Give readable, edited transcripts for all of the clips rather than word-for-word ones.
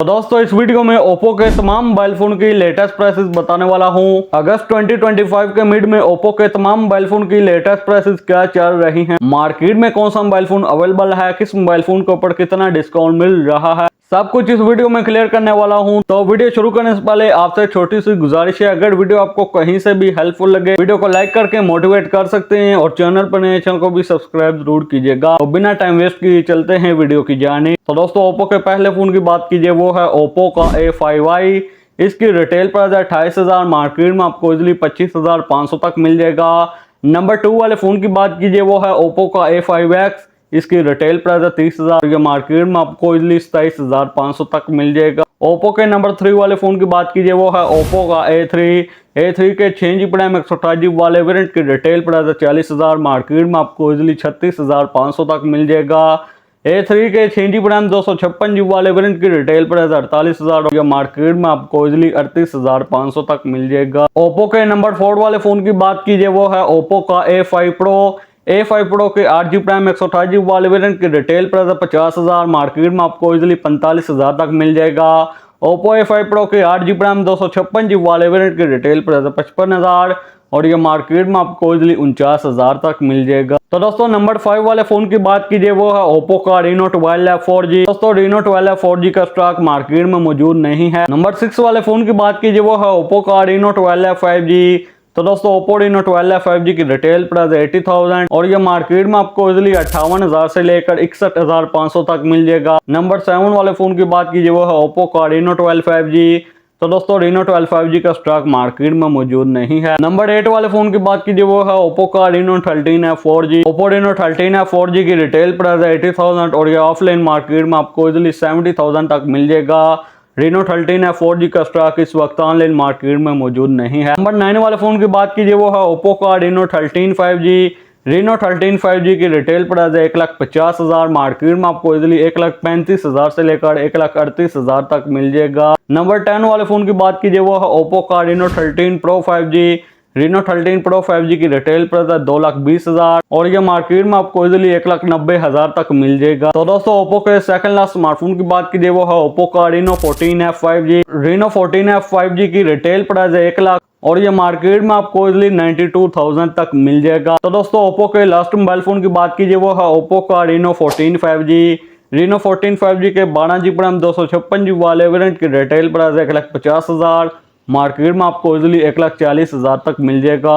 दोस्तों इस वीडियो में ओप्पो के तमाम मोबाइल फोन की लेटेस्ट प्राइसेस बताने वाला हूं। अगस्त 2025 के मिड में ओप्पो के तमाम मोबाइल फोन की लेटेस्ट प्राइसेस क्या चल रही हैं, मार्केट में कौन सा मोबाइल फोन अवेलेबल है, किस मोबाइल फोन के ऊपर कितना डिस्काउंट मिल रहा है, सब कुछ इस वीडियो में क्लियर करने वाला हूं। तो वीडियो शुरू करने से पहले आपसे छोटी सी गुजारिश है, अगर वीडियो आपको कहीं से भी हेल्पफुल लगे वीडियो को लाइक करके मोटिवेट कर सकते हैं और चैनल पर नए चैनल को भी सब्सक्राइब जरूर कीजिएगा। तो बिना टाइम वेस्ट किए चलते हैं वीडियो की जाने। तो दोस्तों ओप्पो के पहले फोन की बात कीजिए, वो है ओप्पो का A5i। इसकी रिटेल प्राइस है 28,000, मार्केट में आपको इजिली 25,500 तक मिल जाएगा। नंबर 2 वाले फोन की बात कीजिए, वो है ओप्पो का A5x। इसकी रिटेल प्राइस है 30,000, ये मार्केट में आपको इजिली 27,500 तक मिल जाएगा। ओप्पो के नंबर 3 वाले फोन की बात कीजिए, वो है ओप्पो का A3 के 6GB रैम 128GB वाले वेरिएंट की रिटेल प्राइस है 40,000, मार्केट में आपको इजिली 36,500 तक मिल जाएगा। A3 के 6GB रैम 256GB वाले वेरिएंट की रिटेल प्राइस 48,000 और मार्केट में आपको इजिली 38,500 तक मिल जाएगा। ओप्पो के नंबर 4 वाले फोन की बात कीजिए, वो है ओप्पो का A5 Pro के 8GB रैम 128GB वाले वेरिएंट की रिटेल प्राइस है 50,000, मार्केट में आपको इजिली 45,000 तक मिल जाएगा। ओप्पो A5 Pro के 8GB रैम 256GB वाले वेरिएंट की रिटेल प्राइस है 55,000 और ये मार्केट में आपको इजिली 49,000 तक मिल जाएगा। तो दोस्तों नंबर 5 वाले फोन की बात कीजिए, वो है ओप्पो का Reno 12F 4G। दोस्तों Reno 12F 4G का स्टॉक मार्केट में मौजूद नहीं है। नंबर 6 वाले फोन की बात कीजिए, वो है ओप्पो का Reno 12F 5G। तो दोस्तों ओप्पो Reno 12F 5G की रिटेल प्राइस 80,000 और ये मार्केट में आपको इजिली 58,000 से लेकर 61,500 तक मिल जाएगा। नंबर 7 वाले फोन की बात कीजिए, वो है ओप्पो का Reno 12 5G। तो दोस्तों Reno 12 5G का स्टॉक मार्केट में मौजूद नहीं है। नंबर 8 वाले फोन की बात कीजिए, वो है ओप्पो का Reno 13F 4G। Oppo Reno 13F 4G की रिटेल प्राइस 80,000 और ये ऑफलाइन मार्केट में आपको इजिली 70,000 तक मिल जाएगा। Reno 13F 4G का स्टॉक इस वक्त ऑनलाइन मार्केट में मौजूद नहीं है। नंबर 9 वाले फोन की बात कीजिए, वो है ओप्पो का Reno 13 5G। Reno 13 5G की रिटेल प्राइस 1,50,000, मार्केट में आपको इजिली 1,35,000 से लेकर 1,38,000 तक मिल जाएगा। नंबर 10 वाले फोन की बात कीजिए, वो है ओप्पो का Reno 13 Pro 5G। Reno 13 Pro 5G की रिटेल प्राइस 2,20,000 और ये मार्केट में आपको इजिली 1,90,000 तक मिल जाएगा। तो दोस्तों ओप्पो के सेकंड लास्ट स्मार्टफोन की बात कीजिए, वो है ओप्पो का Reno 14F 5G। Reno 14F 5G की रिटेल प्राइस 1 लाख और ये मार्केट में आपको इजिली 92,000 तक मिल जाएगा। तो दोस्तों ओप्पो के लास्ट मोबाइल फोन की बात कीजिए, वो है ओप्पो का Reno 14 5G। Reno 14 5G के 12GB रैम 256GB वाले वेरिएंट की रिटेल प्राइस 1,50,000, मार्केट में आपको इजिली 1,40,000 तक मिल जाएगा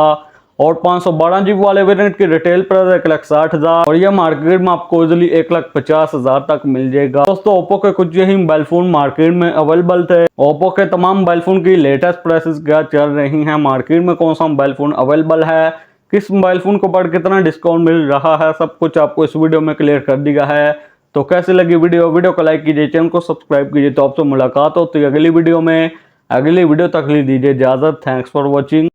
और 512GB वाले वेरिएंट की रिटेल प्राइस 1,60,000 और यह मार्केट में आपको इजिली 1,50,000 तक मिल जाएगा। दोस्तों ओप्पो के कुछ यही मोबाइल फोन मार्केट में अवेलेबल थे। ओप्पो के तमाम मोबाइल फोन की लेटेस्ट प्राइसेस क्या चल रही हैं, मार्केट में कौन सा मोबाइल फोन अवेलेबल है, किस मोबाइल फोन को पर कितना डिस्काउंट मिल रहा है, सब कुछ आपको इस वीडियो में क्लियर कर दिया है। तो कैसी लगी वीडियो को लाइक कीजिए, चैनल को सब्सक्राइब कीजिए। तो आपसे मुलाकात होती है अगली वीडियो में। अगली वीडियो तक ली दीजिए इजाजत। Thanks for watching.